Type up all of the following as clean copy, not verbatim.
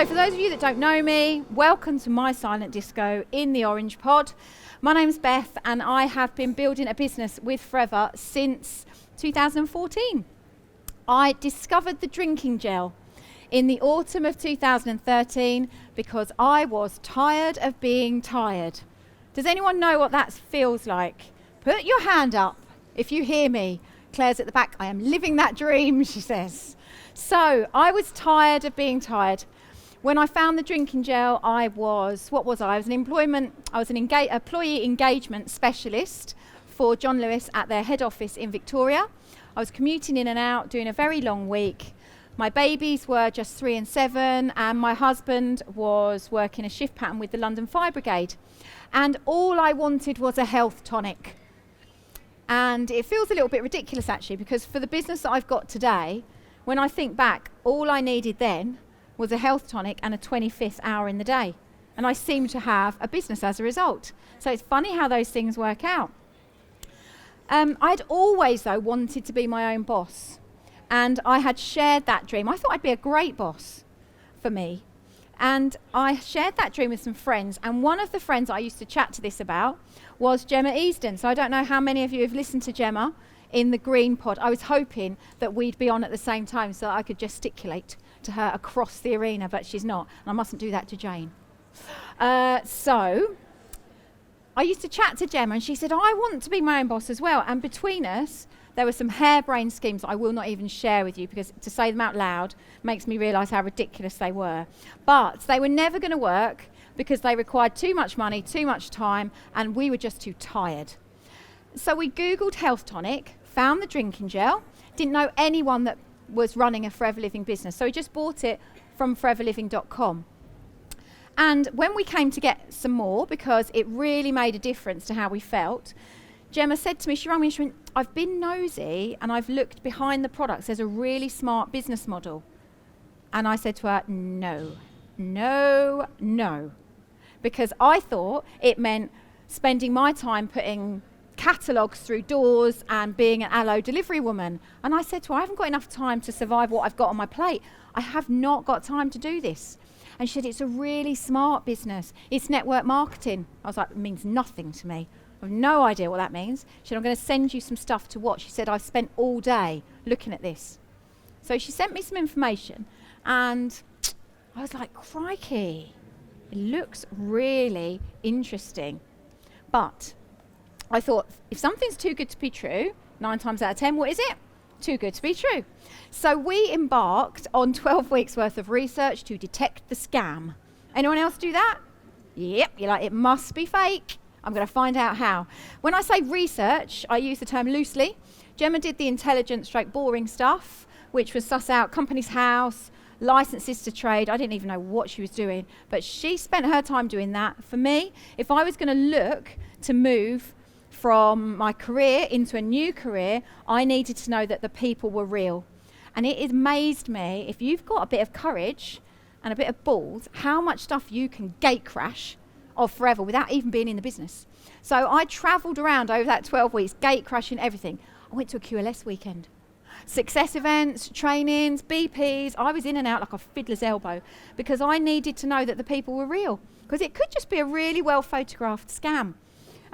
So for those of you that don't know me, welcome to my silent disco in the Orange Pod. My name's Beth and I have been building a business with Forever since 2014. I discovered the drinking gel in the autumn of 2013 because I was tired of being tired. Does anyone know what that feels like? Put your hand up if you hear me. Claire's at the back. I am living that dream, she says. So I was tired of being tired. When I found the drinking gel, I was an employee engagement specialist for John Lewis at their head office in Victoria. I was commuting in and out, doing a very long week. My babies were just 3 and 7, and my husband was working a shift pattern with the London Fire Brigade. And all I wanted was a health tonic. And it feels a little bit ridiculous, actually, because for the business that I've got today, when I think back, all I needed then was a health tonic and a 25th hour in the day. And I seem to have a business as a result. So it's funny how those things work out. I'd always, though, wanted to be my own boss. And I had shared that dream. I thought I'd be a great boss for me. And I shared that dream with some friends. And one of the friends I used to chat to this about was Gemma Easton. So I don't know how many of you have listened to Gemma in the Green Pod. I was hoping that we'd be on at the same time so that I could gesticulate to her across the arena, but she's not. And I mustn't do that to Jane. So I used to chat to Gemma and she said, I want to be my own boss as well. And between us, there were some harebrained schemes that I will not even share with you because to say them out loud makes me realise how ridiculous they were. But they were never going to work because they required too much money, too much time, and we were just too tired. So we Googled health tonic, found the drinking gel, didn't know anyone that was running a Forever Living business. So we just bought it from foreverliving.com. And when we came to get some more, because it really made a difference to how we felt, Gemma said to me, she rang me, she went, I've been nosy and I've looked behind the products. There's a really smart business model. And I said to her, no. Because I thought it meant spending my time putting catalogues through doors and being an aloe delivery woman. And I said to her, I haven't got enough time to survive what I've got on my plate. I have not got time to do this. And she said, it's a really smart business. It's network marketing. I was like, it means nothing to me. I have no idea what that means. She said, I'm going to send you some stuff to watch. She said, I've spent all day looking at this. So she sent me some information and I was like, crikey, it looks really interesting. But I thought, if something's too good to be true, 9 times out of 10, what is it? Too good to be true. So we embarked on 12 weeks worth of research to detect the scam. Anyone else do that? Yep, you're like, it must be fake. I'm going to find out how. When I say research, I use the term loosely. Gemma did the intelligent stroke boring stuff, which was suss out company's house, licenses to trade. I didn't even know what she was doing, but she spent her time doing that. For me, if I was going to look to move from my career into a new career, I needed to know that the people were real. And it amazed me, if you've got a bit of courage and a bit of balls, how much stuff you can gate crash of Forever without even being in the business. So I travelled around over that 12 weeks, gate crashing everything. I went to a QLS weekend. Success events, trainings, BPs, I was in and out like a fiddler's elbow because I needed to know that the people were real. Because it could just be a really well photographed scam.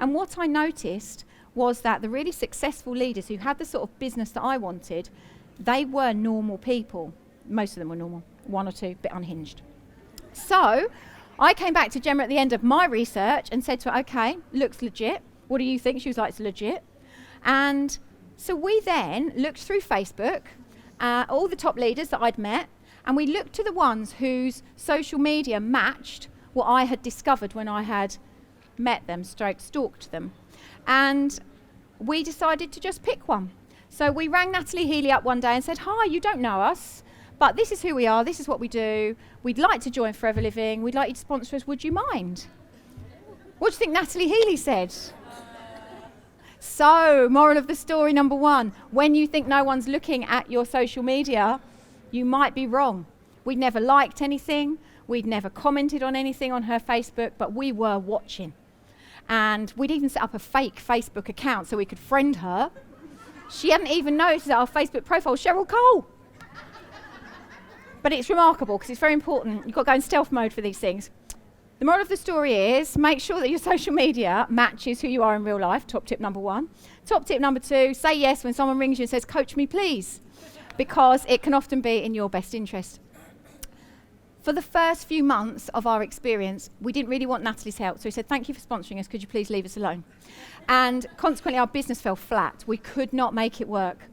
And what I noticed was that the really successful leaders who had the sort of business that I wanted, they were normal people. Most of them were normal, 1 or 2, a bit unhinged. So I came back to Gemma at the end of my research and said to her, okay, looks legit. What do you think? She was like, it's legit. And so we then looked through Facebook, all the top leaders that I'd met, and we looked to the ones whose social media matched what I had discovered when I had met them, stalked them. And we decided to just pick one. So we rang Natalie Healy up one day and said, hi, you don't know us, but this is who we are, this is what we do. We'd like to join Forever Living. We'd like you to sponsor us. Would you mind? What do you think Natalie Healy said? So, moral of the story number 1, when you think no one's looking at your social media, you might be wrong. We'd never liked anything. We'd never commented on anything on her Facebook, but we were watching. And we'd even set up a fake Facebook account so we could friend her. She hadn't even noticed that our Facebook profile was Cheryl Cole. But it's remarkable because it's very important. You've got to go in stealth mode for these things. The moral of the story is make sure that your social media matches who you are in real life. Top tip number 1. Top tip number 2, say yes when someone rings you and says, coach me please, because it can often be in your best interest. For the first few months of our experience, we didn't really want Natalie's help. So we said, thank you for sponsoring us. Could you please leave us alone? And consequently, our business fell flat. We could not make it work.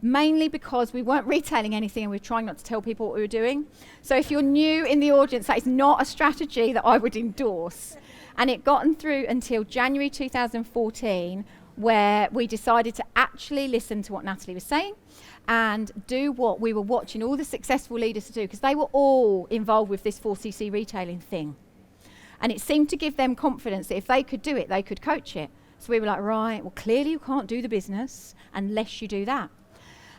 Mainly because we weren't retailing anything and we were trying not to tell people what we were doing. So if you're new in the audience, that is not a strategy that I would endorse. And it gotten through until January 2014, where we decided to actually listen to what Natalie was saying and do what we were watching all the successful leaders to do, because they were all involved with this 4cc retailing thing. And it seemed to give them confidence that if they could do it, they could coach it. So we were like, right, well, clearly you can't do the business unless you do that.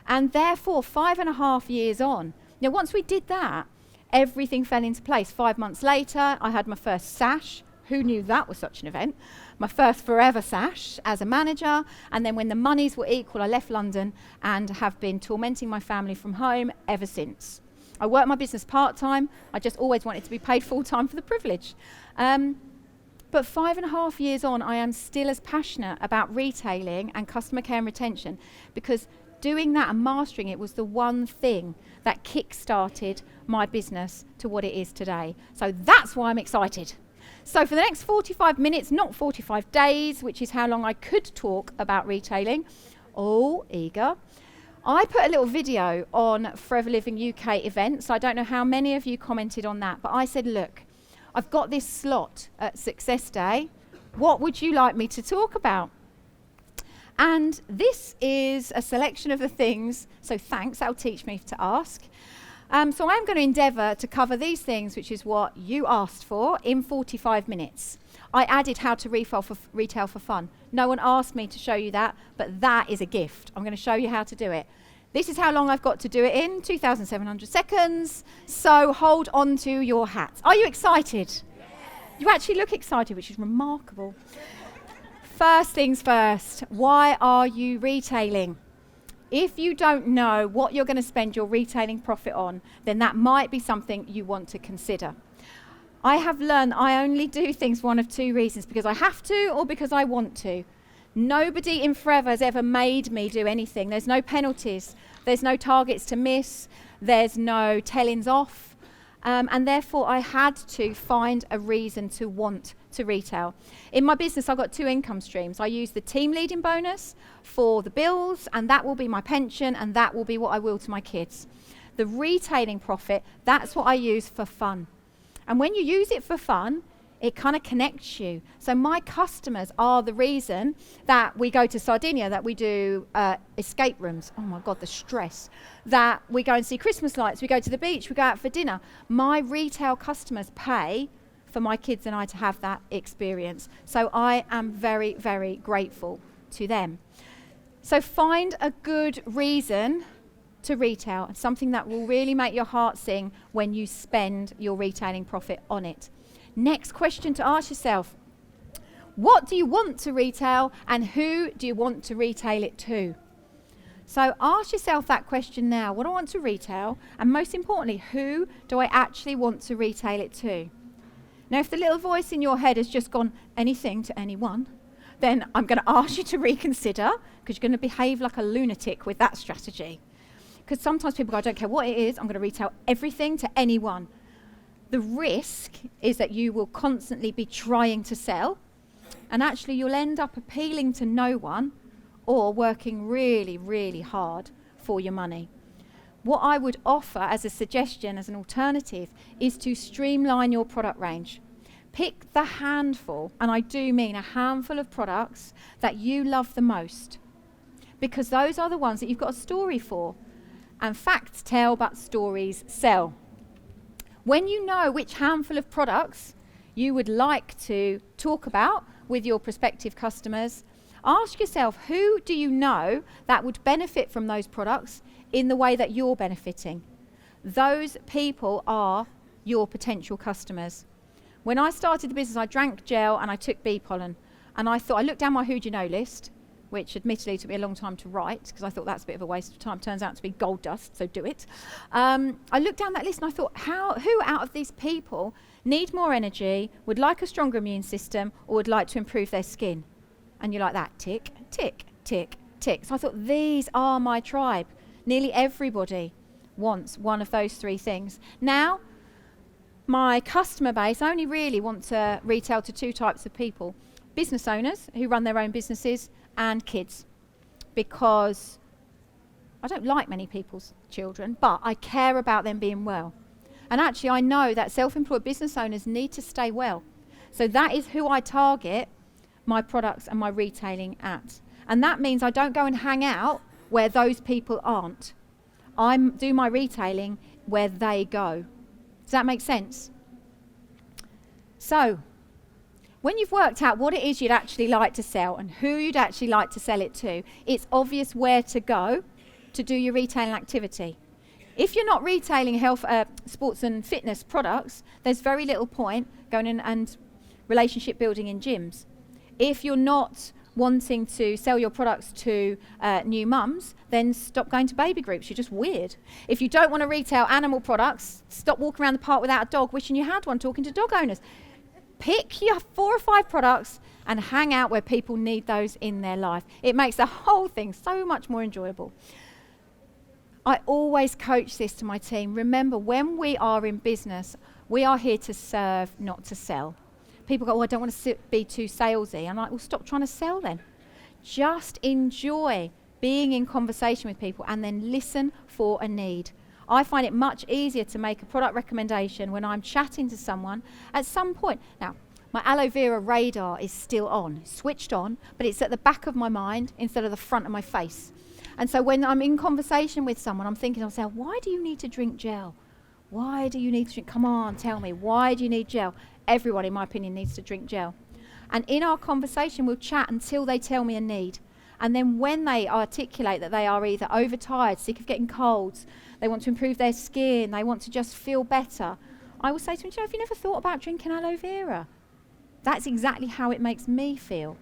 And therefore, 5.5 years on, now once we did that, everything fell into place. 5 months later, I had my first sash. Who knew that was such an event? My first forever sash as a manager. And then when the monies were equal, I left London and have been tormenting my family from home ever since. I work my business part-time. I just always wanted to be paid full-time for the privilege. But 5.5 years on, I am still as passionate about retailing and customer care and retention, because doing that and mastering it was the one thing that kick-started my business to what it is today. So that's why I'm excited. So for the next 45 minutes, not 45 days, which is how long I could talk about retailing, eager, I put a little video on Forever Living UK events. I don't know how many of you commented on that, but I said, look, I've got this slot at Success Day. What would you like me to talk about? And this is a selection of the things, so thanks, that'll teach me to ask. So I'm going to endeavour to cover these things, which is what you asked for, in 45 minutes. I added how to retail for fun. No one asked me to show you that, but that is a gift. I'm going to show you how to do it. This is how long I've got to do it in, 2,700 seconds. So hold on to your hats. Are you excited? Yes. You actually look excited, which is remarkable. First things first, why are you retailing? If you don't know what you're going to spend your retailing profit on, then that might be something you want to consider. I have learned I only do things for one of 2 reasons, because I have to or because I want to. Nobody in Forever has ever made me do anything. There's no penalties. There's no targets to miss. There's no tellings off. And therefore, I had to find a reason to want to retail. In my business, I've got 2 income streams. I use the team leading bonus for the bills, and that will be my pension, and that will be what I will to my kids. The retailing profit, that's what I use for fun. And when you use it for fun, it kind of connects you. So my customers are the reason that we go to Sardinia, that we do escape rooms. Oh my God, the stress. That we go and see Christmas lights, we go to the beach, we go out for dinner. My retail customers pay for my kids and I to have that experience. So I am very, very grateful to them. So find a good reason to retail, something that will really make your heart sing when you spend your retailing profit on it. Next question to ask yourself, what do you want to retail and who do you want to retail it to? So ask yourself that question now. What do I want to retail? And most importantly, who do I actually want to retail it to? Now, if the little voice in your head has just gone anything to anyone, then I'm going to ask you to reconsider, because you're going to behave like a lunatic with that strategy. Because sometimes people go, I don't care what it is, I'm going to retail everything to anyone. The risk is that you will constantly be trying to sell, and actually you'll end up appealing to no one or working really, really hard for your money. What I would offer as a suggestion, as an alternative, is to streamline your product range. Pick the handful, and I do mean a handful of products that you love the most, because those are the ones that you've got a story for. And facts tell, but stories sell. When you know which handful of products you would like to talk about with your prospective customers, ask yourself, who do you know that would benefit from those products in the way that you're benefiting? Those people are your potential customers. When I started the business, I drank gel and I took bee pollen. And I thought, I looked down my who do you know list. which admittedly took me a long time to write because I thought that's a bit of a waste of time. Turns out to be gold dust, so do it. I looked down that list and I thought, who out of these people need more energy, would like a stronger immune system, or would like to improve their skin? And you're like that, tick, tick, tick, tick. So I thought, these are my tribe. Nearly everybody wants one of those three things. Now, my customer base, I only really want to retail to two types of people: business owners who run their own businesses and kids, because I don't like many people's children, but I care about them being well. And actually, I know that self-employed business owners need to stay well. So that is who I target my products and my retailing at. And that means I don't go and hang out where those people aren't. I do my retailing where they go. Does that make sense? So, when you've worked out what it is you'd actually like to sell and who you'd actually like to sell it to, it's obvious where to go to do your retailing activity. If you're not retailing health, sports and fitness products, there's very little point going in and relationship building in gyms. If you're not wanting to sell your products to new mums, then stop going to baby groups. You're just weird. If you don't want to retail animal products, stop walking around the park without a dog, wishing you had one, talking to dog owners. Pick your 4 or 5 products and hang out where people need those in their life. It makes the whole thing so much more enjoyable. I always coach this to my team. Remember, when we are in business, we are here to serve, not to sell. People go, I don't want to be too salesy. I'm like, well, stop trying to sell then. Just enjoy being in conversation with people and then listen for a need. I find it much easier to make a product recommendation when I'm chatting to someone at some point. Now, my aloe vera radar is still on, switched on, but it's at the back of my mind instead of the front of my face. And so when I'm in conversation with someone, I'm thinking to myself, why do you need to drink gel? Why do you need to drink? Come on, tell me, why do you need gel? Everyone, in my opinion, needs to drink gel. And in our conversation, we'll chat until they tell me a need. And then when they articulate that they are either overtired, sick of getting colds, they want to improve their skin, they want to just feel better, I will say to them, have you never thought about drinking aloe vera? That's exactly how it makes me feel.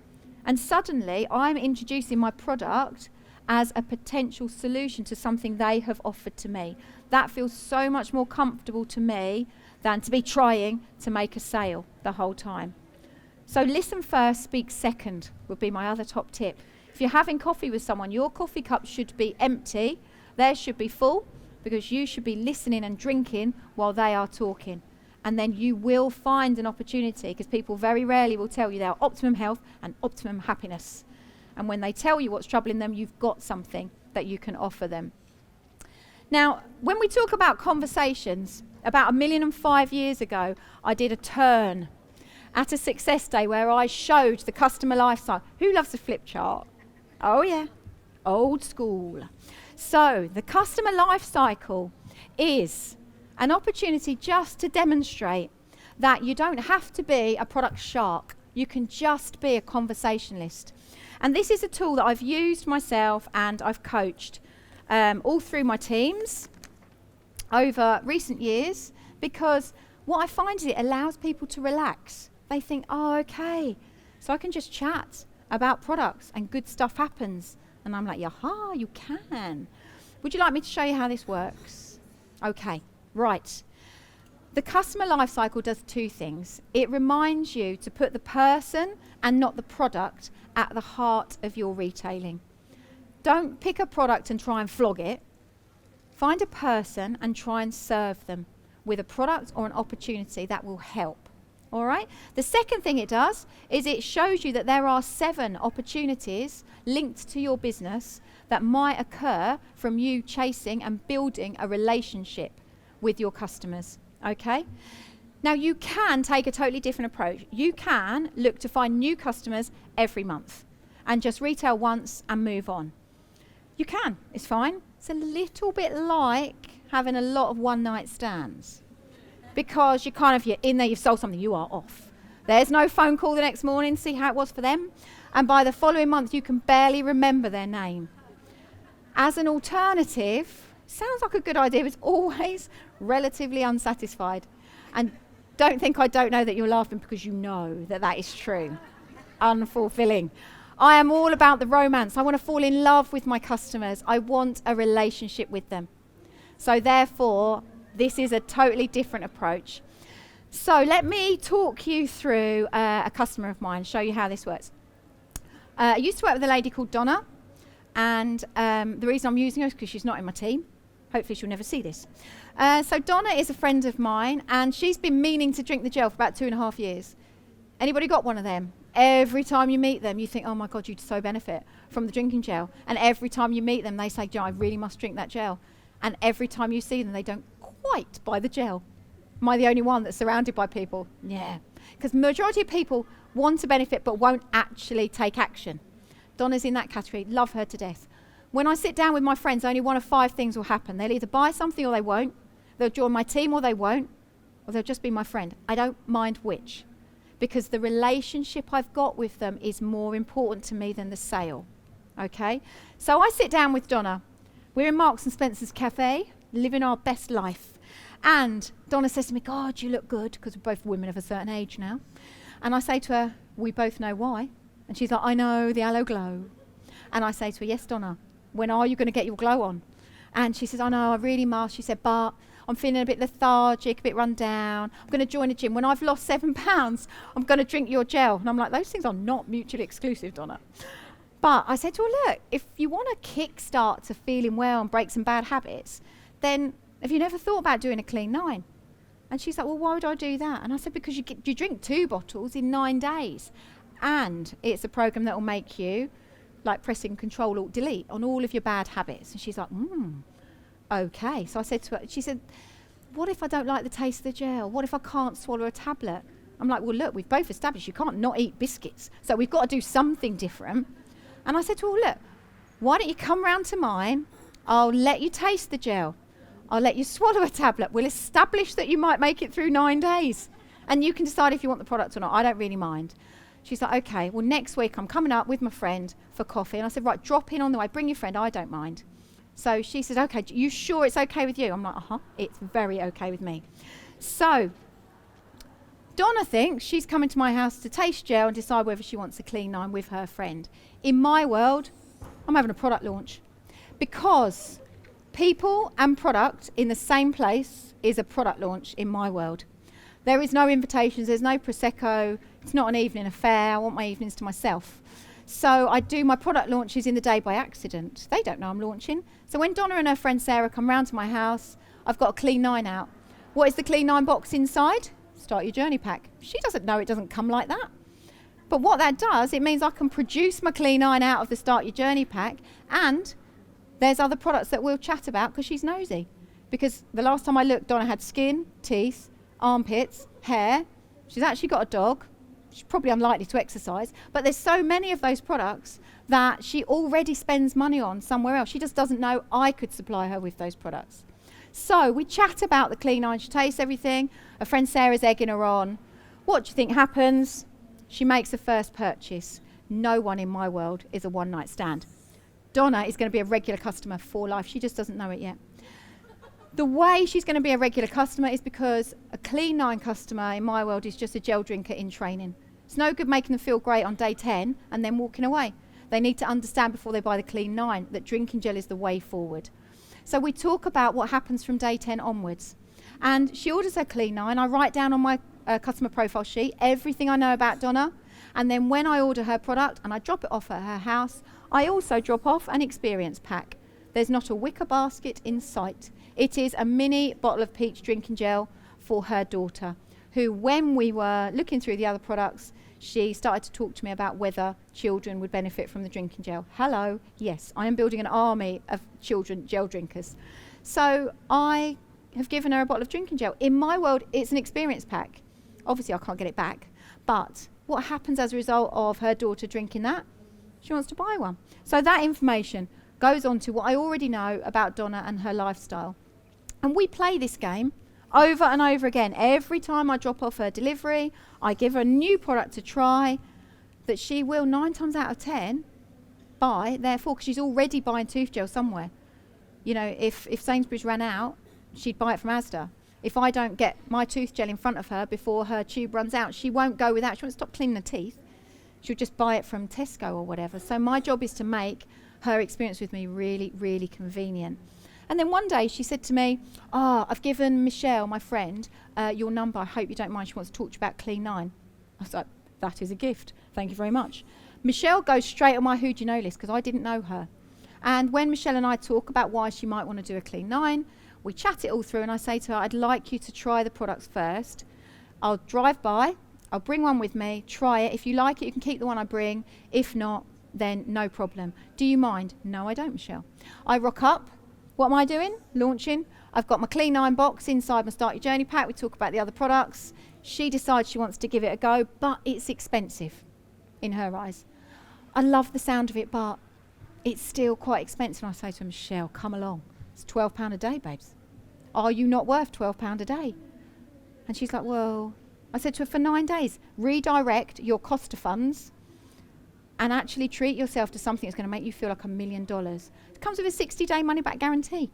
And suddenly, I'm introducing my product as a potential solution to something they have offered to me. That feels so much more comfortable to me than to be trying to make a sale the whole time. So listen first, speak second would be my other top tip. If you're having coffee with someone, your coffee cup should be empty, theirs should be full, because you should be listening and drinking while they are talking. And then you will find an opportunity, because people very rarely will tell you they are optimum health and optimum happiness. And when they tell you what's troubling them, you've got something that you can offer them. Now, when we talk about conversations, about 1,005 years ago, I did a turn at a success day where I showed the customer lifecycle. Who loves a flip chart? Oh yeah, old school. So the customer lifecycle is an opportunity just to demonstrate that you don't have to be a product shark. You can just be a conversationalist. And this is a tool that I've used myself and I've coached all through my teams over recent years, because what I find is it allows people to relax. They think, oh, okay, so I can just chat about products and good stuff happens. And I'm like, yaha, you can. Would you like me to show you how this works? Okay, right. The customer lifecycle does 2 things. It reminds you to put the person and not the product at the heart of your retailing. Don't pick a product and try and flog it. Find a person and try and serve them with a product or an opportunity that will help. All right? The second thing it does is it shows you that there are 7 opportunities linked to your business that might occur from you chasing and building a relationship with your customers. Okay? Now, you can take a totally different approach. You can look to find new customers every month and just retail once and move on. You can. It's fine. It's a little bit like having a lot of one-night stands, because you're in there, you've sold something, you are off. There's no phone call the next morning to see how it was for them. And by the following month, you can barely remember their name. As an alternative, sounds like a good idea, but it's always relatively unsatisfied. And don't think I don't know that you're laughing, because you know that that is true. Unfulfilling. I am all about the romance. I want to fall in love with my customers. I want a relationship with them. So therefore, this is a totally different approach. So let me talk you through a customer of mine, show you how this works. I used to work with a lady called Donna, and the reason I'm using her is because she's not in my team. Hopefully she'll never see this. So Donna is a friend of mine, and she's been meaning to drink the gel for about 2.5 years. Anybody got one of them? Every time you meet them, you think, oh my God, you'd so benefit from the drinking gel. And every time you meet them, they say, I really must drink that gel. And every time you see them, they don't quite buy the gel. Am I the only one that's surrounded by people? Yeah. Because the majority of people want to benefit but won't actually take action. Donna's in that category. Love her to death. When I sit down with my friends, only one of 5 things will happen. They'll either buy something or they won't. They'll join my team or they won't. Or they'll just be my friend. I don't mind which. Because the relationship I've got with them is more important to me than the sale. Okay? So I sit down with Donna. We're in Marks and Spencer's cafe, living our best life. And Donna says to me, God, you look good, because we're both women of a certain age now. And I say to her, we both know why. And she's like, I know, the aloe glow. And I say to her, yes, Donna, when are you going to get your glow on? And she says, I know, I really must. She said, but I'm feeling a bit lethargic, a bit run down. I'm going to join a gym. When I've lost 7 pounds, I'm going to drink your gel. And I'm like, those things are not mutually exclusive, Donna. But I said to her, look, if you want to kickstart to feeling well and break some bad habits, then have you never thought about doing a clean 9? And she's like, well, why would I do that? And I said, because you drink 2 bottles in 9 days. And it's a program that will make you, like pressing Control-Alt-Delete on all of your bad habits. And she's like, okay. So I said to her, she said, what if I don't like the taste of the gel? What if I can't swallow a tablet? I'm like, well, look, we've both established you can't not eat biscuits. So we've got to do something different. And I said to her, look, why don't you come round to mine? I'll let you taste the gel. I'll let you swallow a tablet. We'll establish that you might make it through 9 days. And you can decide if you want the product or not. I don't really mind. She's like, okay, well, next week I'm coming up with my friend for coffee. And I said, right, drop in on the way. Bring your friend. I don't mind. So she said, okay, you sure it's okay with you? I'm like, it's very okay with me. So Donna thinks she's coming to my house to taste gel and decide whether she wants a clean 9 with her friend. In my world, I'm having a product launch. Because people and product in the same place is a product launch in my world. There is no invitations, there's no Prosecco, it's not an evening affair, I want my evenings to myself. So I do my product launches in the day by accident. They don't know I'm launching. So when Donna and her friend Sarah come round to my house, I've got a clean 9 out. What is the clean 9 box inside? Start Your Journey pack. She doesn't know it doesn't come like that. But what that does, it means I can produce my clean 9 out of the Start Your Journey pack, and there's other products that we'll chat about because she's nosy. Because the last time I looked, Donna had skin, teeth, armpits, hair. She's actually got a dog. She's probably unlikely to exercise. But there's so many of those products that she already spends money on somewhere else. She just doesn't know I could supply her with those products. So we chat about the clean 9. She tastes everything. Her friend Sarah's egging her on. What do you think happens? She makes the first purchase. No one in my world is a one-night stand. Donna is going to be a regular customer for life. She just doesn't know it yet. The way she's going to be a regular customer is because a clean 9 customer in my world is just a gel drinker in training. It's no good making them feel great on day 10 and then walking away. They need to understand before they buy the clean 9 that drinking gel is the way forward. So we talk about what happens from day 10 onwards. And she orders her clean 9. I write down on my customer profile sheet everything I know about Donna. And then when I order her product and I drop it off at her house, I also drop off an experience pack. There's not a wicker basket in sight. It is a mini bottle of peach drinking gel for her daughter, who, when we were looking through the other products, she started to talk to me about whether children would benefit from the drinking gel. Hello, yes, I am building an army of children gel drinkers. So I have given her a bottle of drinking gel. In my world, it's an experience pack. Obviously, I can't get it back. But what happens as a result of her daughter drinking that? She wants to buy one. So that information goes on to what I already know about Donna and her lifestyle. And we play this game over and over again. Every time I drop off her delivery, I give her a new product to try that she will 9 times out of 10 buy, therefore, because she's already buying tooth gel somewhere. You know, if Sainsbury's ran out, she'd buy it from Asda. If I don't get my tooth gel in front of her before her tube runs out, she won't go without. She won't stop cleaning her teeth. She'll just buy it from Tesco or whatever. So my job is to make her experience with me really, really convenient. And then one day she said to me, I've given Michelle, my friend, your number. I hope you don't mind. She wants to talk to you about Clean 9. I was like, that is a gift. Thank you very much. Michelle goes straight on my who do you know list because I didn't know her. And when Michelle and I talk about why she might want to do a Clean 9, we chat it all through and I say to her, I'd like you to try the products first. I'll drive by, I'll bring one with me, try it. If you like it, you can keep the one I bring. If not, then no problem. Do you mind? No, I don't, Michelle. I rock up. What am I doing? Launching. I've got my Clean 9 box inside my Start Your Journey pack. We talk about the other products. She decides she wants to give it a go, but it's expensive in her eyes. I love the sound of it, but it's still quite expensive. And I say to her, Michelle, come along. It's £12 a day, babes. Are you not worth £12 a day? And she's like, well, I said to her, for 9 days, redirect your cost of funds and actually treat yourself to something that's going to make you feel like $1 million. It comes with a 60-day money-back guarantee.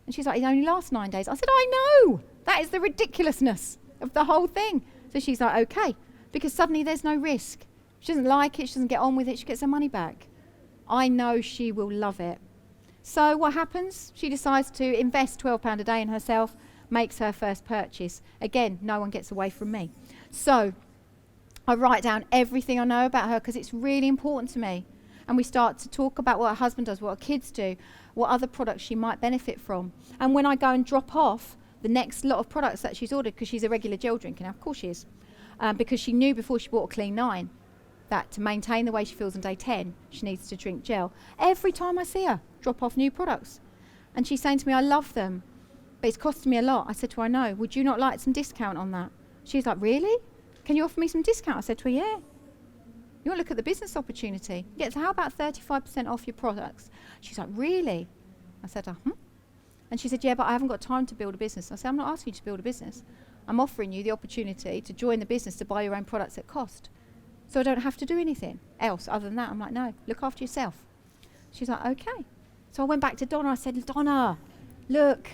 And she's like, it only lasts 9 days. I said, I know. That is the ridiculousness of the whole thing. So she's like, okay, because suddenly there's no risk. She doesn't like it. She doesn't get on with it. She gets her money back. I know she will love it. So what happens? She decides to invest £12 a day in herself, makes her first purchase. Again, no one gets away from me. So I write down everything I know about her because it's really important to me. And we start to talk about what her husband does, what her kids do, what other products she might benefit from. And when I go and drop off the next lot of products that she's ordered, because she's a regular gel drinker now, of course she is, because she knew before she bought a Clean 9 that to maintain the way she feels on day 10, she needs to drink gel. Every time I see her, drop off new products. And she's saying to me, I love them, but it's costing me a lot. I said to her, I know. Would you not like some discount on that? She's like, really? Can you offer me some discount? I said to her, yeah. You want to look at the business opportunity? Yeah, so how about 35% off your products? She's like, really? I said, And she said, yeah, but I haven't got time to build a business. I said, I'm not asking you to build a business. I'm offering you the opportunity to join the business to buy your own products at cost. So I don't have to do anything else other than that. I'm like, no, look after yourself. She's like, okay. So I went back to Donna. I said, Donna, look,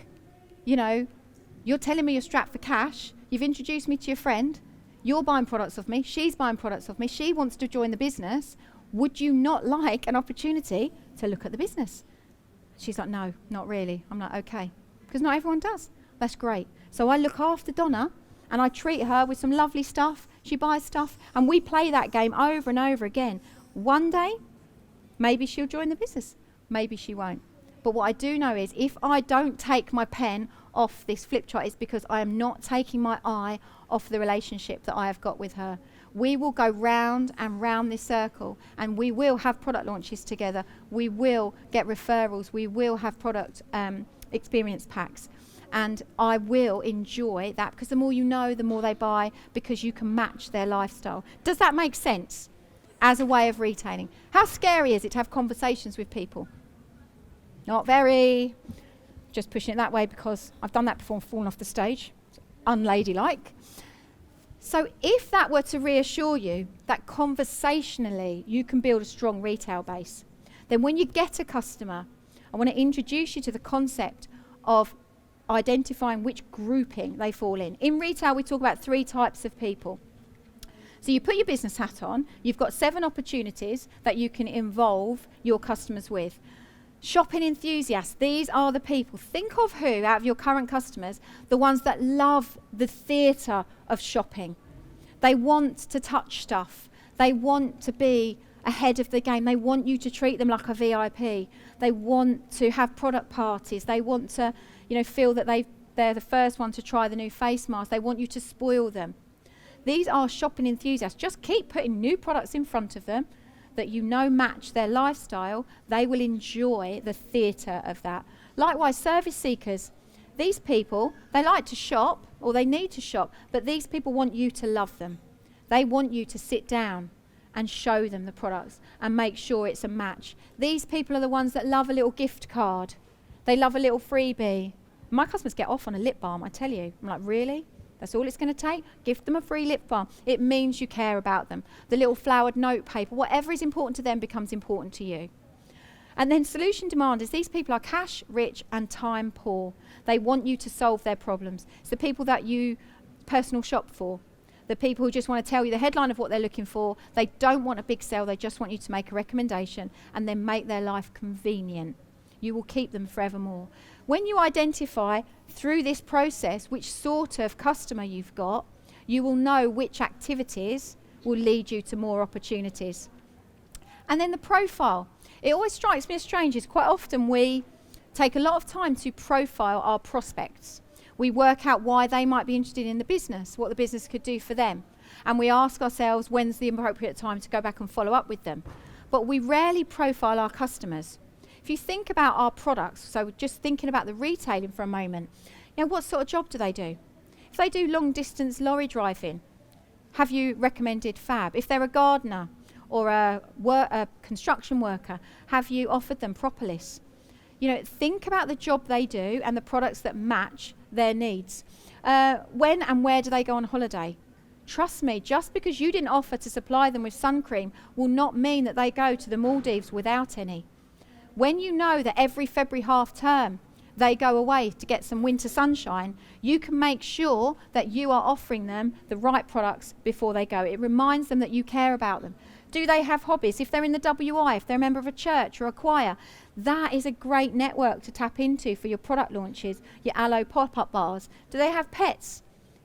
you're telling me you're strapped for cash. You've introduced me to your friend. You're buying products of me. She's buying products of me. She wants to join the business. Would you not like an opportunity to look at the business? She's like, no, not really. I'm like, okay. Because not everyone does. That's great. So I look after Donna and I treat her with some lovely stuff. She buys stuff and we play that game over and over again. One day, maybe she'll join the business. Maybe she won't. But what I do know is if I don't take my pen off this flip chart, it's because I am not taking my eye off the relationship that I have got with her. We will go round and round this circle and we will have product launches together. We will get referrals. We will have product experience packs. And I will enjoy that because the more you know, the more they buy because you can match their lifestyle. Does that make sense as a way of retailing? How scary is it to have conversations with people? Not very. Just pushing it that way because I've done that before and fallen off the stage. It's unladylike. So if that were to reassure you that conversationally you can build a strong retail base, then when you get a customer, I want to introduce you to the concept of identifying which grouping they fall in. In retail, we talk about 3 types of people. So you put your business hat on, you've got 7 opportunities that you can involve your customers with. Shopping enthusiasts, these are the people. Think of who, out of your current customers, the ones that love the theatre of shopping. They want to touch stuff. They want to be ahead of the game. They want you to treat them like a VIP. They want to have product parties. They want to, feel that they're the first one to try the new face mask. They want you to spoil them. These are shopping enthusiasts. Just keep putting new products in front of them that match their lifestyle. They will enjoy the theatre of that. Likewise, service seekers. These people, they like to shop or they need to shop, but these people want you to love them. They want you to sit down and show them the products and make sure it's a match. These people are the ones that love a little gift card. They love a little freebie. My customers get off on a lip balm, I tell you. I'm like, really? That's all it's going to take? Give them a free lip balm. It means you care about them. The little flowered note paper, whatever is important to them becomes important to you. And then solution demanders. These people are cash rich and time poor. They want you to solve their problems. It's the people that you personal shop for. the people who just want to tell you the headline of what they're looking for. They don't want a big sell. They just want you to make a recommendation and then make their life convenient. You will keep them forevermore. When you identify through this process which sort of customer you've got, you will know which activities will lead you to more opportunities. And then the profile. It always strikes me as strange is quite often we take a lot of time to profile our prospects. We work out why they might be interested in the business, what the business could do for them. And we ask ourselves when's the appropriate time to go back and follow up with them. But we rarely profile our customers. If you think about our products, so just thinking about the retailing for a moment, what sort of job do they do? If they do long distance lorry driving, have you recommended Fab? If they're a gardener or a construction worker, have you offered them Propolis? Think about the job they do and the products that match their needs. When and where do they go on holiday? Trust me, just because you didn't offer to supply them with sun cream will not mean that they go to the Maldives without any. When you know that every February half term they go away to get some winter sunshine, you can make sure that you are offering them the right products before they go. It reminds them that you care about them. Do they have hobbies? If they're in the WI, if they're a member of a church or a choir, that is a great network to tap into for your product launches, your Aloe pop-up bars. Do they have pets?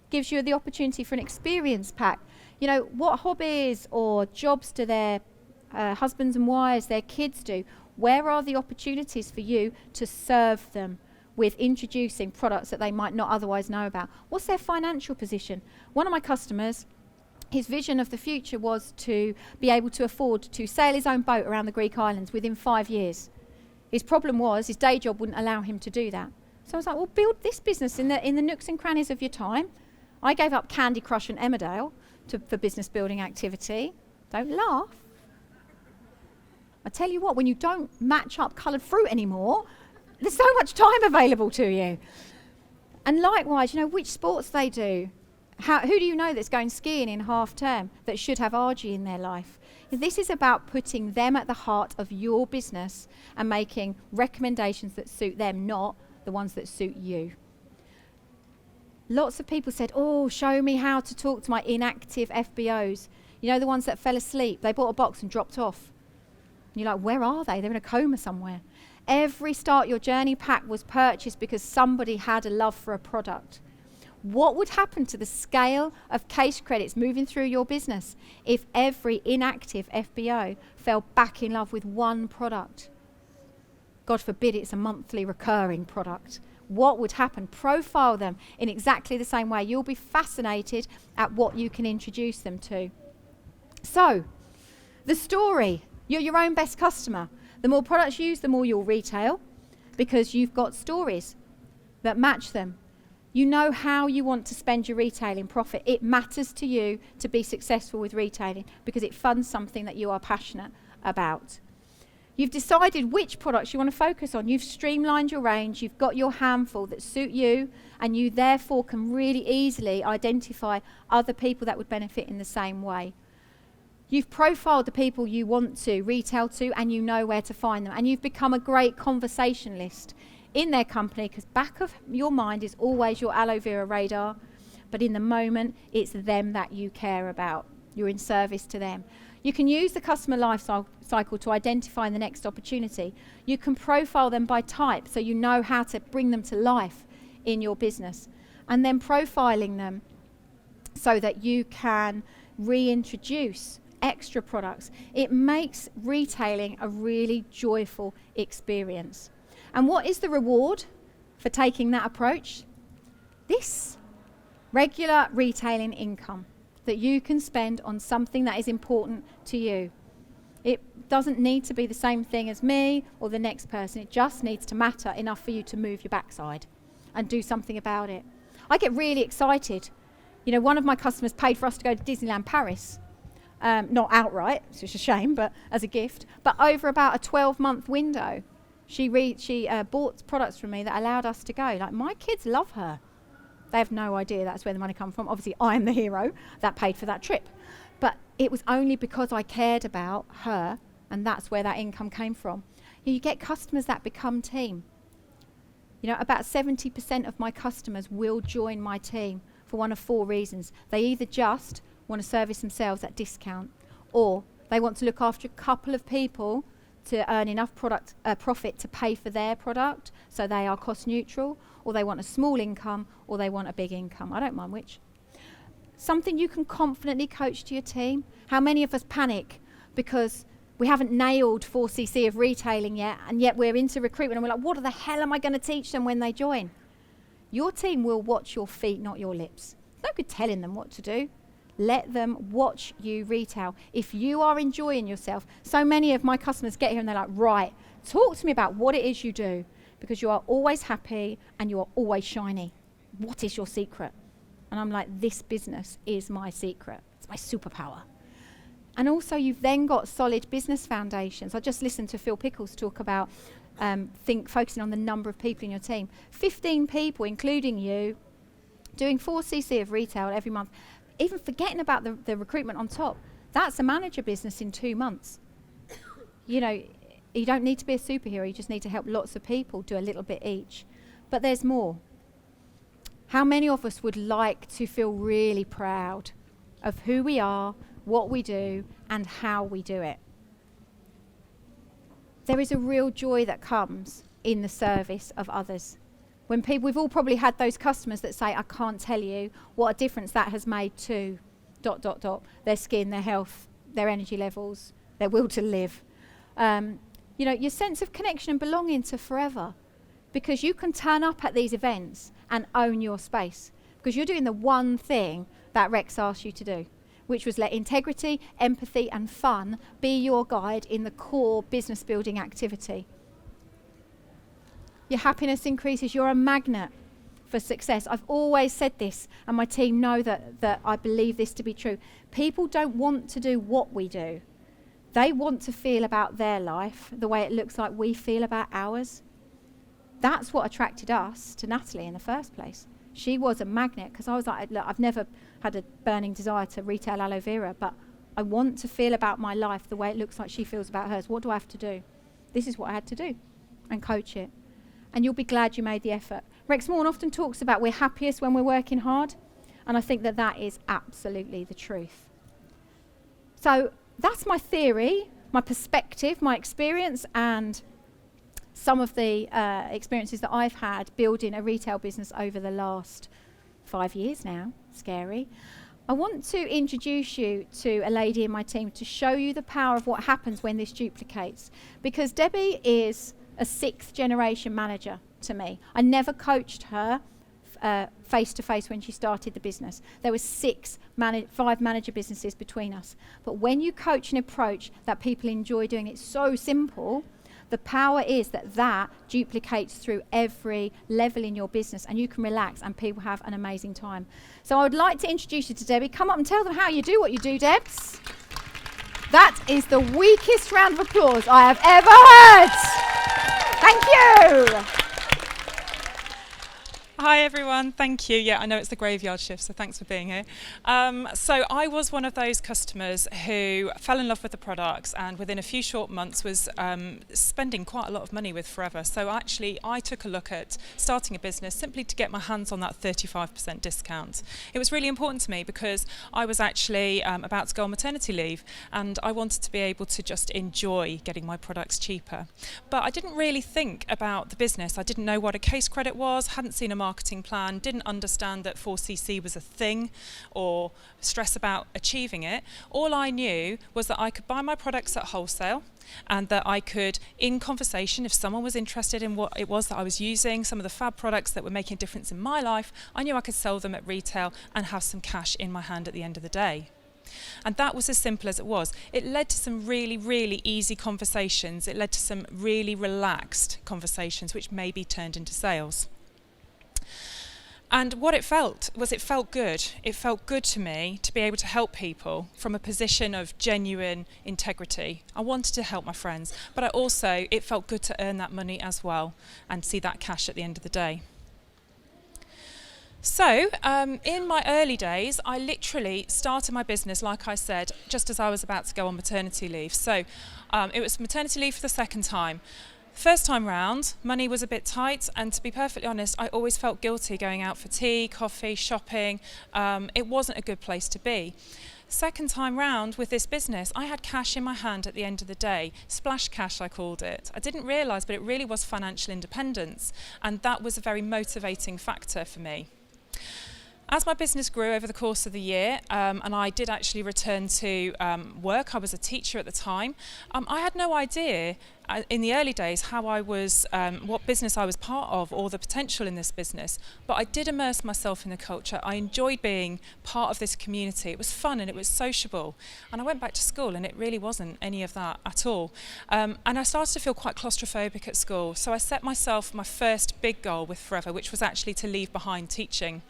Gives you the opportunity for an experience pack. What hobbies or jobs do their husbands and wives, their kids do? Where are the opportunities for you to serve them with introducing products that they might not otherwise know about? What's their financial position? One of my customers, his vision of the future was to be able to afford to sail his own boat around the Greek islands within 5 years. His problem was his day job wouldn't allow him to do that. So I was like, well, build this business in the nooks and crannies of your time. I gave up Candy Crush and Emmerdale for business building activity. Don't laugh. I tell you what, when you don't match up coloured fruit anymore, there's so much time available to you. And likewise, which sports they do. Who do you know that's going skiing in half term that should have RG in their life? This is about putting them at the heart of your business and making recommendations that suit them, not the ones that suit you. Lots of people said, show me how to talk to my inactive FBOs. The ones that fell asleep. They bought a box and dropped off. And you're like, where are they? They're in a coma somewhere. Every Start Your Journey pack was purchased because somebody had a love for a product. What would happen to the scale of case credits moving through your business if every inactive FBO fell back in love with one product? God forbid it's a monthly recurring product. What would happen? Profile them in exactly the same way. You'll be fascinated at what you can introduce them to. So, the story. You're your own best customer. The more products you use, the more you'll retail because you've got stories that match them. You know how you want to spend your retailing profit. It matters to you to be successful with retailing because it funds something that you are passionate about. You've decided which products you want to focus on. You've streamlined your range. You've got your handful that suit you, and you therefore can really easily identify other people that would benefit in the same way. You've profiled the people you want to retail to, and you know where to find them. And you've become a great conversationalist in their company because back of your mind is always your aloe vera radar. But in the moment, it's them that you care about. You're in service to them. You can use the customer life cycle to identify the next opportunity. You can profile them by type so you know how to bring them to life in your business. And then profiling them so that you can reintroduce extra products. It makes retailing a really joyful experience. And what is the reward for taking that approach? This regular retailing income that you can spend on something that is important to you. It doesn't need to be the same thing as me or the next person. It just needs to matter enough for you to move your backside and do something about it. I get really excited. One of my customers paid for us to go to Disneyland Paris. Not outright, it's a shame, but as a gift. But over about a 12-month window, she bought products from me that allowed us to go. Like, my kids love her. They have no idea that's where the money comes from. Obviously, I'm the hero that paid for that trip. But it was only because I cared about her, and that's where that income came from. You get customers that become team. About 70% of my customers will join my team for one of 4 reasons. They either just want to service themselves at discount, or they want to look after a couple of people to earn enough profit to pay for their product, so they are cost neutral, or they want a small income, or they want a big income. I don't mind which. Something you can confidently coach to your team. How many of us panic because we haven't nailed 4cc of retailing yet, and yet we're into recruitment and we're like, what the hell am I going to teach them when they join? Your team will watch your feet, not your lips. No good telling them what to do. Let them watch you retail. If you are enjoying yourself, so many of my customers get here and they're like, right, talk to me about what it is you do, because you are always happy and you are always shiny. What is your secret? And I'm like, this business is my secret. It's my superpower. And also you've then got solid business foundations. I just listened to Phil Pickles talk about focusing on the number of people in your team. 15 people, including you, doing 4cc of retail every month. Even forgetting about the recruitment on top, that's a manager business in 2 months. You know, you don't need to be a superhero, you just need to help lots of people do a little bit each. But there's more. How many of us would like to feel really proud of who we are, what we do, and how we do it? There is a real joy that comes in the service of others. When people, we've all probably had those customers that say, I can't tell you what a difference that has made to ... their skin, their health, their energy levels, their will to live. You know, your sense of connection and belonging to forever. Because you can turn up at these events and own your space. Because you're doing the one thing that Rex asked you to do, which was let integrity, empathy and fun be your guide in the core business building activity. Your happiness increases. You're a magnet for success. I've always said this, and my team know that I believe this to be true. People don't want to do what we do. They want to feel about their life the way it looks like we feel about ours. That's what attracted us to Natalie in the first place. She was a magnet, because I was like, look, I've never had a burning desire to retail aloe vera, but I want to feel about my life the way it looks like she feels about hers. What do I have to do? This is what I had to do, and coach it. And you'll be glad you made the effort. Rex Morn often talks about we're happiest when we're working hard, and I think that that is absolutely the truth. So that's my theory, my perspective, my experience, and some of the experiences that I've had building a retail business over the last 5 years now. Scary. I want to introduce you to a lady in my team to show you the power of what happens when this duplicates. Because Debbie is a 6th generation manager to me. I never coached her face to face when she started the business. There were 5 manager businesses between us. But when you coach an approach that people enjoy doing, it's so simple. The power is that duplicates through every level in your business, and you can relax and people have an amazing time. So I would like to introduce you to Debbie. Come up and tell them how you do what you do, Debs. That is the weakest round of applause I have ever heard. Thank you. Hi everyone, thank you. Yeah, I know it's the graveyard shift, so thanks for being here. So I was one of those customers who fell in love with the products and within a few short months was spending quite a lot of money with Forever. So actually I took a look at starting a business simply to get my hands on that 35% discount. It was really important to me because I was actually about to go on maternity leave and I wanted to be able to just enjoy getting my products cheaper. But I didn't really think about the business. I didn't know what a case credit was, hadn't seen a marketing plan, didn't understand that 4cc was a thing or stress about achieving it. All I knew was that I could buy my products at wholesale and that I could, in conversation, if someone was interested in what it was that I was using, some of the fab products that were making a difference in my life, I knew I could sell them at retail and have some cash in my hand at the end of the day. And that was as simple as it was. It led to some really, really easy conversations. It led to some really relaxed conversations, which maybe turned into sales. And what it felt was it felt good. It felt good to me to be able to help people from a position of genuine integrity. I wanted to help my friends, but it felt good to earn that money as well and see that cash at the end of the day. So in my early days, I literally started my business, like I said, just as I was about to go on maternity leave. So it was maternity leave for the second time. First time round, money was a bit tight, and to be perfectly honest, I always felt guilty going out for tea, coffee, shopping. It wasn't a good place to be. Second time round with this business, I had cash in my hand at the end of the day. Splash cash, I called it. I didn't realise, but it really was financial independence, and that was a very motivating factor for me. As my business grew over the course of the year, and I did actually return to work, I was a teacher at the time, I had no idea in the early days how I was, what business I was part of or the potential in this business, but I did immerse myself in the culture. I enjoyed being part of this community. It was fun and it was sociable, and I went back to school and it really wasn't any of that at all. And I started to feel quite claustrophobic at school, so I set myself my first big goal with Forever, which was actually to leave behind teaching.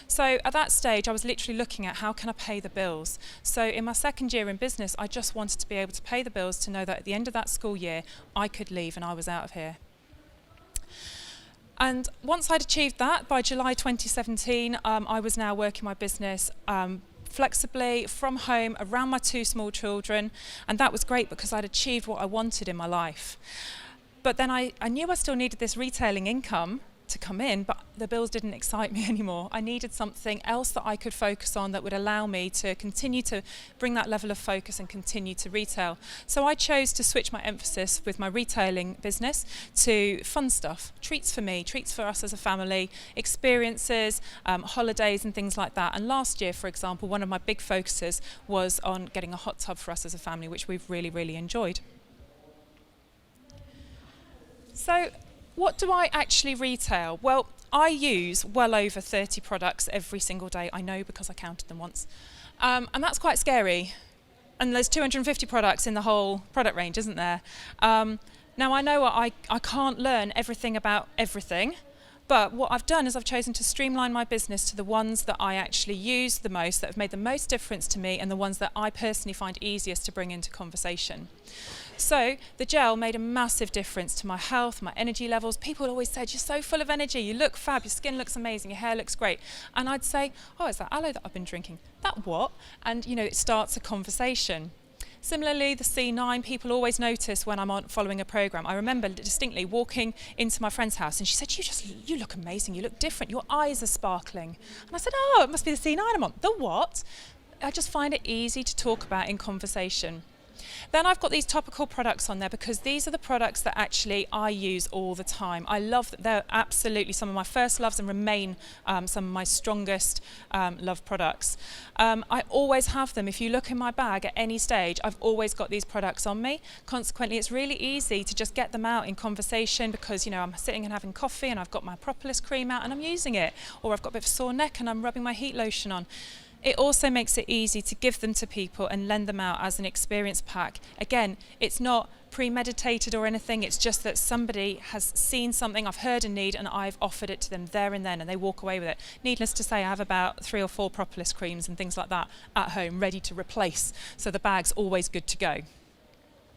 So at that stage, I was literally looking at how can I pay the bills. So in my second year in business, I just wanted to be able to pay the bills, to know that at the end of that school year, I could leave and I was out of here. And once I'd achieved that, by July 2017, I was now working my business flexibly from home around my 2 small children. And that was great because I'd achieved what I wanted in my life. But then I knew I still needed this retailing income to come in, but the bills didn't excite me anymore. I needed something else that I could focus on that would allow me to continue to bring that level of focus and continue to retail. So I chose to switch my emphasis with my retailing business to fun stuff, treats for me, treats for us as a family, experiences, holidays and things like that. And last year, for example, one of my big focuses was on getting a hot tub for us as a family, which we've really, really enjoyed. So what do I actually retail? Well, I use well over 30 products every single day. I know because I counted them once. And that's quite scary. And there's 250 products in the whole product range, isn't there? Now, I know I can't learn everything about everything, but what I've done is I've chosen to streamline my business to the ones that I actually use the most, that have made the most difference to me, and the ones that I personally find easiest to bring into conversation. So the gel made a massive difference to my health, my energy levels. People always said, you're so full of energy, you look fab, your skin looks amazing, your hair looks great. And I'd say, oh, it's that aloe that I've been drinking. That what? And, it starts a conversation. Similarly, the C9, people always notice when I'm following a program. I remember distinctly walking into my friend's house and she said, you look amazing, you look different, your eyes are sparkling. And I said, oh, it must be the C9 I'm on. The what? I just find it easy to talk about in conversation. Then I've got these topical products on there because these are the products that actually I use all the time. I love that they're absolutely some of my first loves and remain some of my strongest love products. I always have them. If you look in my bag at any stage, I've always got these products on me. Consequently, it's really easy to just get them out in conversation because, I'm sitting and having coffee and I've got my propolis cream out and I'm using it. Or I've got a bit of a sore neck and I'm rubbing my heat lotion on. It also makes it easy to give them to people and lend them out as an experience pack. Again, it's not premeditated or anything, it's just that somebody has seen something, I've heard a need, and I've offered it to them there and then, and they walk away with it. Needless to say, I have about 3 or 4 propolis creams and things like that at home ready to replace, so the bag's always good to go.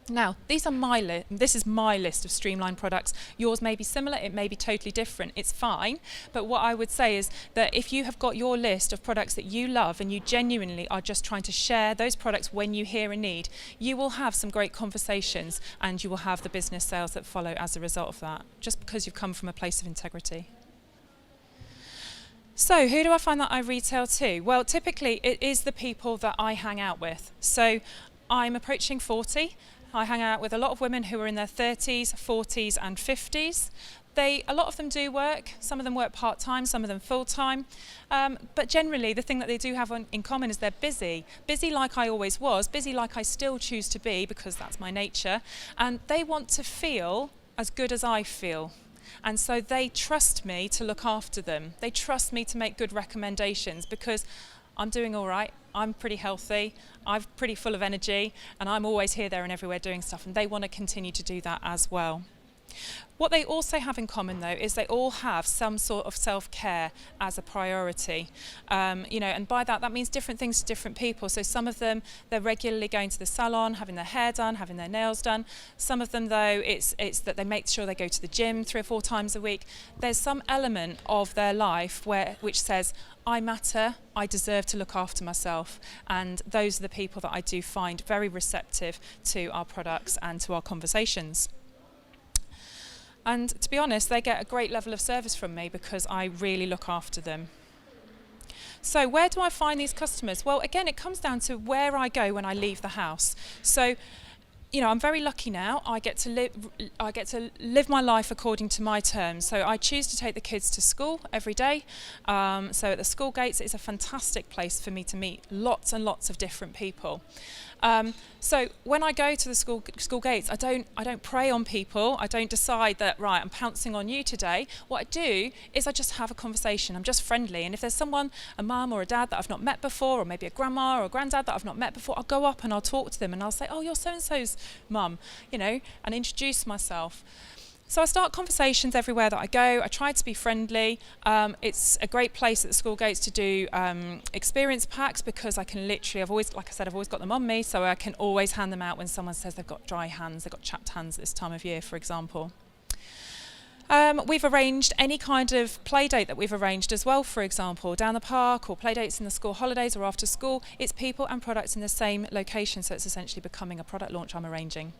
Now, this is my list of Streamline products. Yours may be similar, it may be totally different, it's fine. But what I would say is that if you have got your list of products that you love and you genuinely are just trying to share those products when you hear a need, you will have some great conversations and you will have the business sales that follow as a result of that, just because you've come from a place of integrity. So who do I find that I retail to? Well, typically it is the people that I hang out with. So I'm approaching 40. I hang out with a lot of women who are in their 30s, 40s and 50s. A lot of them do work. Some of them work part-time, some of them full-time. But generally, the thing that they do have in common is they're busy. Busy like I always was, busy like I still choose to be because that's my nature. And they want to feel as good as I feel. And so they trust me to look after them. They trust me to make good recommendations because I'm doing all right, I'm pretty healthy, I'm pretty full of energy, and I'm always here, there and everywhere doing stuff, and they want to continue to do that as well. What they also have in common, though, is they all have some sort of self-care as a priority. And by that means different things to different people. So some of them, they're regularly going to the salon, having their hair done, having their nails done. Some of them, though, it's that they make sure they go to the gym 3 or 4 times a week. There's some element of their life which says, I matter, I deserve to look after myself. And those are the people that I do find very receptive to our products and to our conversations. And to be honest, they get a great level of service from me because I really look after them. So where do I find these customers? Well, again, it comes down to where I go when I leave the house. So, I'm very lucky now. I get to live my life according to my terms. So I choose to take the kids to school every day. So at the school gates, it's a fantastic place for me to meet lots and lots of different people. So when I go to the school gates, I don't prey on people. I don't decide that, right, I'm pouncing on you today. What I do is I just have a conversation. I'm just friendly. And if there's someone, a mum or a dad that I've not met before, or maybe a grandma or a granddad that I've not met before, I'll go up and I'll talk to them and I'll say, oh, you're so-and-so's mum, and introduce myself. So I start conversations everywhere that I go. I try to be friendly. It's a great place at the school gates to do experience packs because I can literally, I've always got them on me, so I can always hand them out when someone says they've got dry hands, they've got chapped hands at this time of year, for example. We've arranged any kind of play date that we've arranged as well, for example, down the park or play dates in the school holidays or after school. It's people and products in the same location, so it's essentially becoming a product launch I'm arranging.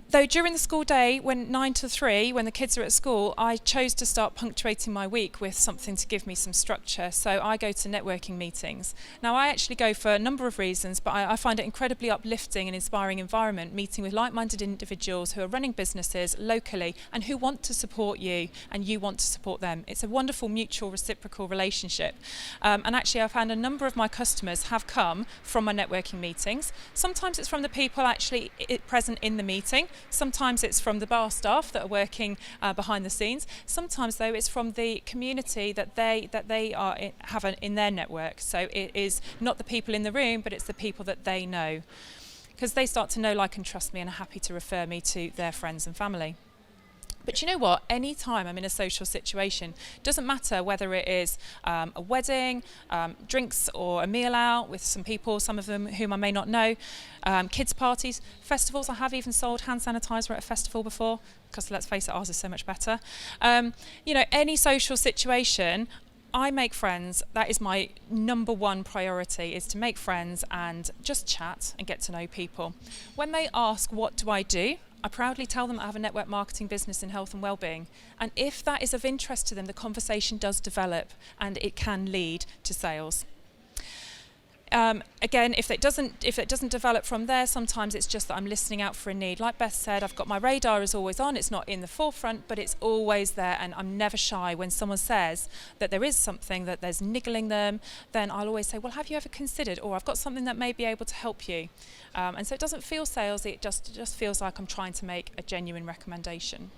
Though during the school day, when 9 to 3, when the kids are at school, I chose to start punctuating my week with something to give me some structure. So I go to networking meetings. Now, I actually go for a number of reasons, but I find it incredibly uplifting and inspiring environment, meeting with like-minded individuals who are running businesses locally and who want to support you and you want to support them. It's a wonderful mutual reciprocal relationship. And actually, I've found a number of my customers have come from my networking meetings. Sometimes it's from the people actually present in the meeting. Sometimes it's from the bar staff that are working behind the scenes. Sometimes, though, it's from the community that they have in their network. So it is not the people in the room, but it's the people that they know, because they start to know, like, and trust me, and are happy to refer me to their friends and family. But you know what? Any time I'm in a social situation, doesn't matter whether it is a wedding, drinks or a meal out with some people, some of them whom I may not know, kids' parties, festivals. I have even sold hand sanitizer at a festival before, because let's face it, ours is so much better. Any social situation, I make friends. That is my number one priority, is to make friends and just chat and get to know people. When they ask, what do I do? I proudly tell them I have a network marketing business in health and wellbeing. And if that is of interest to them, the conversation does develop and it can lead to sales. Again, if it doesn't develop from there, sometimes it's just that I'm listening out for a need. Like Beth said, I've got my radar is always on. It's not in the forefront, but it's always there, and I'm never shy. When someone says that there is something that there's niggling them, then I'll always say, well, have you ever considered, or I've got something that may be able to help you. And so it doesn't feel salesy, it just feels like I'm trying to make a genuine recommendation.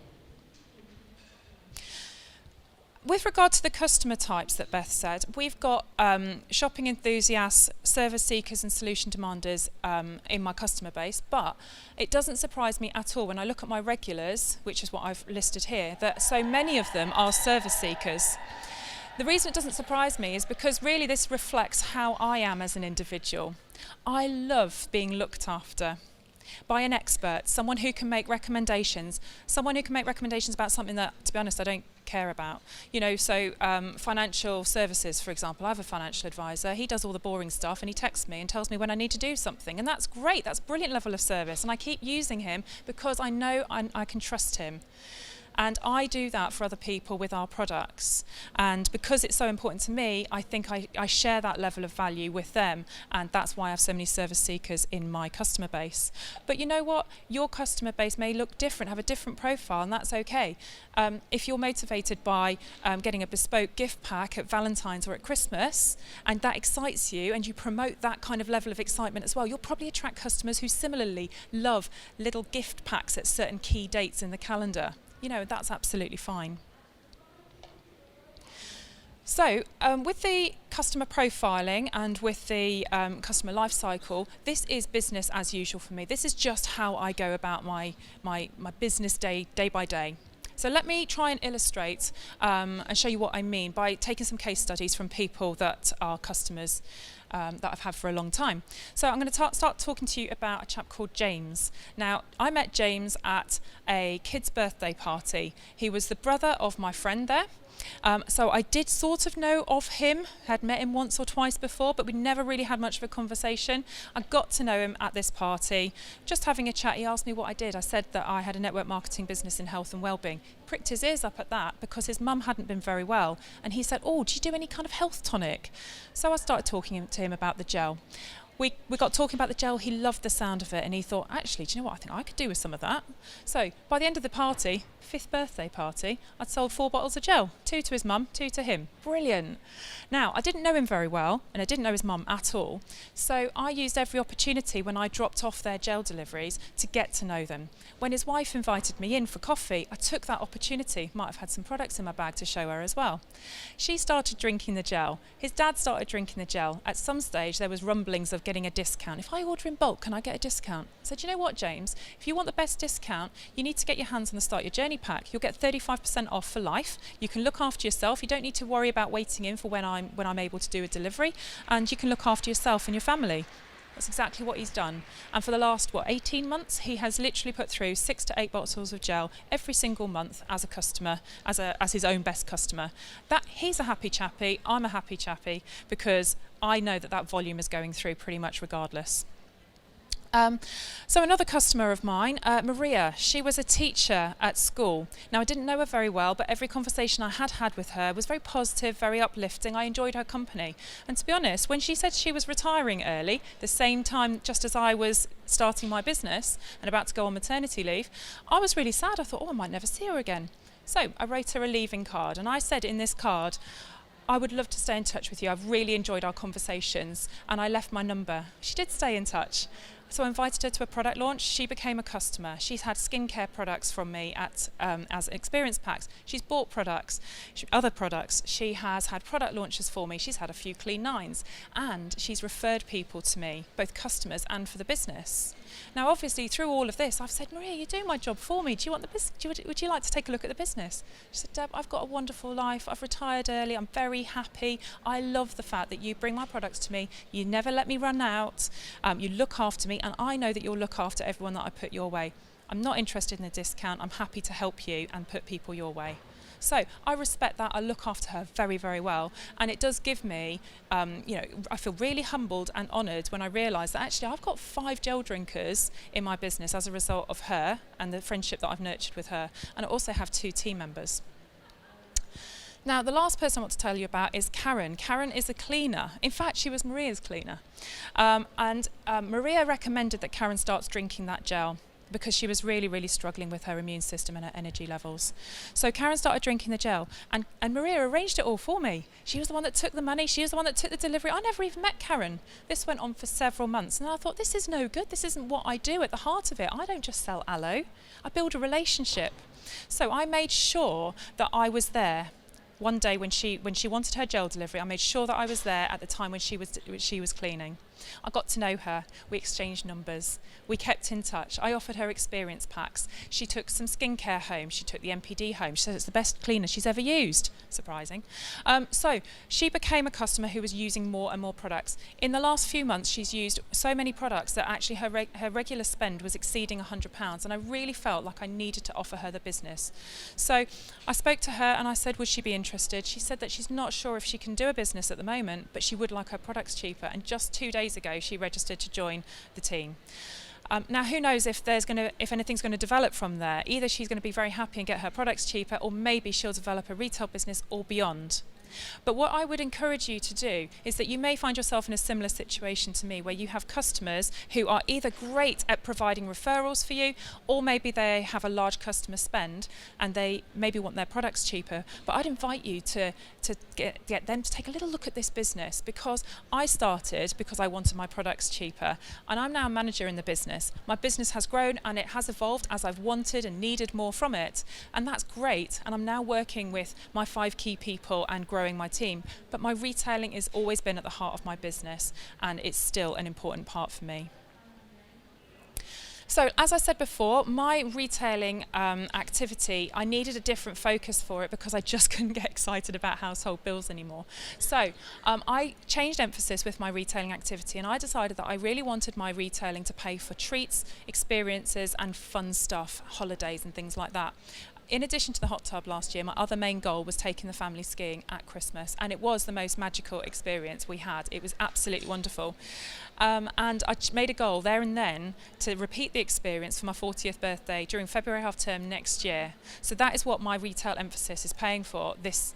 With regard to the customer types that Beth said, we've got shopping enthusiasts, service seekers and solution demanders in my customer base, but it doesn't surprise me at all when I look at my regulars, which is what I've listed here, that so many of them are service seekers. The reason it doesn't surprise me is because really this reflects how I am as an individual. I love being looked after by an expert, someone who can make recommendations about something that, to be honest, I don't care about. Financial services, for example. I have a financial advisor. He does all the boring stuff and he texts me and tells me when I need to do something. And that's great. That's a brilliant level of service. And I keep using him because I know I can trust him. And I do that for other people with our products. And because it's so important to me, I think I share that level of value with them. And that's why I have so many service seekers in my customer base. But you know what? Your customer base may look different, have a different profile, and that's okay. If you're motivated by getting a bespoke gift pack at Valentine's or at Christmas, and that excites you, and you promote that kind of level of excitement as well, you'll probably attract customers who similarly love little gift packs at certain key dates in the calendar. That's absolutely fine. So with the customer profiling and with the customer lifecycle, this is business as usual for me. This is just how I go about my business day by day. So let me try and illustrate and show you what I mean by taking some case studies from people that are customers. that I've had for a long time. So I'm going to start talking to you about a chap called James. Now, I met James at a kid's birthday party. He was the brother of my friend there. So I did sort of know of him, had met him once or twice before, but we never really had much of a conversation. I got to know him at this party, just having a chat. He asked me what I did. I said that I had a network marketing business in health and wellbeing. Pricked his ears up at that because his mum hadn't been very well. And he said, oh, do you do any kind of health tonic? So I started talking to him about the gel. We got talking about the gel. He loved the sound of it, and he thought, actually, do you know what? I think I could do with some of that. So by the end of the party, 5th birthday party, I'd sold 4 bottles of gel, 2 to his mum, 2 to him. Brilliant. Now, I didn't know him very well, and I didn't know his mum at all. So I used every opportunity when I dropped off their gel deliveries to get to know them. When his wife invited me in for coffee, I took that opportunity. Might have had some products in my bag to show her as well. She started drinking the gel. His dad started drinking the gel. At some stage, there was rumblings of getting a discount. If I order in bulk, can I get a discount? I said, you know what, James? If you want the best discount, you need to get your hands on the Start Your Journey pack. You'll get 35% off for life. You can look after yourself. You don't need to worry about waiting in for when I'm able to do a delivery, and you can look after yourself and your family. That's exactly what he's done. And for the last, 18 months, he has literally put through 6 to 8 bottles of gel every single month as a customer, as his own best customer. That he's a happy chappy, I'm a happy chappy, because I know that volume is going through pretty much regardless. So another customer of mine, Maria, she was a teacher at school. Now, I didn't know her very well, but every conversation I had with her was very positive, very uplifting. I enjoyed her company. And to be honest, when she said she was retiring early, the same time just as I was starting my business and about to go on maternity leave, I was really sad. I thought, I might never see her again. So I wrote her a leaving card, and I said in this card, I would love to stay in touch with you. I've really enjoyed our conversations, and I left my number. She did stay in touch. So I invited her to a product launch. She became a customer. She's had skincare products from me as experience packs. She's bought other products. She has had product launches for me. She's had a few clean 9s, and she's referred people to me, both customers and for the business. Now, obviously, through all of this, I've said, Maria, you're doing my job for me. Do you want the business? Would you like to take a look at the business? She said, Deb, I've got a wonderful life. I've retired early. I'm very happy. I love the fact that you bring my products to me. You never let me run out. You look after me, and I know that you'll look after everyone that I put your way. I'm not interested in a discount. I'm happy to help you and put people your way. So I respect that. I look after her very, very well. And it does give me, I feel really humbled and honoured when I realise that actually I've got 5 gel drinkers in my business as a result of her and the friendship that I've nurtured with her. And I also have 2 team members. Now, the last person I want to tell you about is Karen. Karen is a cleaner. In fact, she was Maria's cleaner. Maria recommended that Karen starts drinking that gel because she was really, really struggling with her immune system and her energy levels. So Karen started drinking the gel, and Maria arranged it all for me. She was the one that took the money. She was the one that took the delivery. I never even met Karen. This went on for several months, and I thought, this is no good. This isn't what I do at the heart of it. I don't just sell aloe. I build a relationship. So I made sure that I was there. One day when she wanted her gel delivery, I made sure that I was there at the time when she was cleaning. I got to know her. We exchanged numbers. We kept in touch. I offered her experience packs. She took some skincare home. She took the MPD home. She said it's the best cleaner she's ever used. Surprising. So she became a customer who was using more and more products. In the last few months, she's used so many products that actually her regular spend was exceeding £100, and I really felt like I needed to offer her the business. So I spoke to her and I said, would she be interested? She said that she's not sure if she can do a business at the moment, but she would like her products cheaper. And just 2 days ago, she registered to join the team. Now, who knows if anything's going to develop from there. Either she's going to be very happy and get her products cheaper, or maybe she'll develop a retail business or beyond. But what I would encourage you to do is that you may find yourself in a similar situation to me, where you have customers who are either great at providing referrals for you, or maybe they have a large customer spend and they maybe want their products cheaper. But I'd invite you to get them to take a little look at this business, because I started because I wanted my products cheaper, and I'm now a manager in the business. My business has grown and it has evolved as I've wanted and needed more from it, and that's great. And I'm now working with my 5 key people and growing my team, but my retailing has always been at the heart of my business, and it's still an important part for me. So, as I said before, my retailing activity, I needed a different focus for it because I just couldn't get excited about household bills anymore. So, I changed emphasis with my retailing activity, and I decided that I really wanted my retailing to pay for treats, experiences, and fun stuff, holidays, and things like that. In addition to the hot tub last year, my other main goal was taking the family skiing at Christmas, and it was the most magical experience we had. It was absolutely wonderful. And I made a goal there and then to repeat the experience for my 40th birthday during February half term next year. So that is what my retail emphasis is paying for this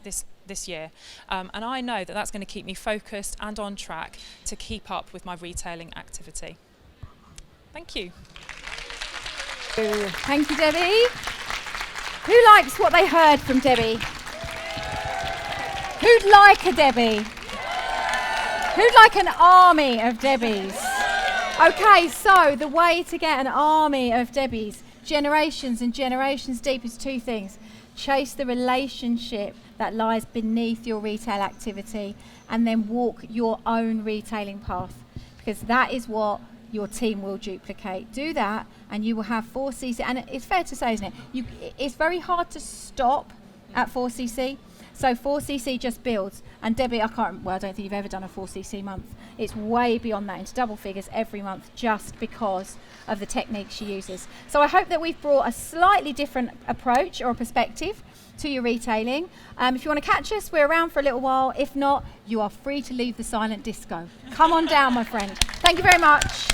year. And I know that that's going to keep me focused and on track to keep up with my retailing activity. Thank you. Thank you, Debbie. Who likes what they heard from Debbie? Who'd like a Debbie? Who'd like an army of Debbies? Okay, so the way to get an army of Debbies, generations and generations deep, is two things. Chase the relationship that lies beneath your retail activity, and then walk your own retailing path, because that is what your team will duplicate. Do that and you will have 4cc, and it's fair to say, isn't it, it's very hard to stop at 4cc, so 4cc just builds. And Debbie, I don't think you've ever done a 4cc month. It's way beyond that, into double figures every month, just because of the techniques she uses. So I hope that we've brought a slightly different approach or a perspective to your retailing. If you want to catch us, we're around for a little while. If not, you are free to leave the silent disco. Come on down, my friend. Thank you very much.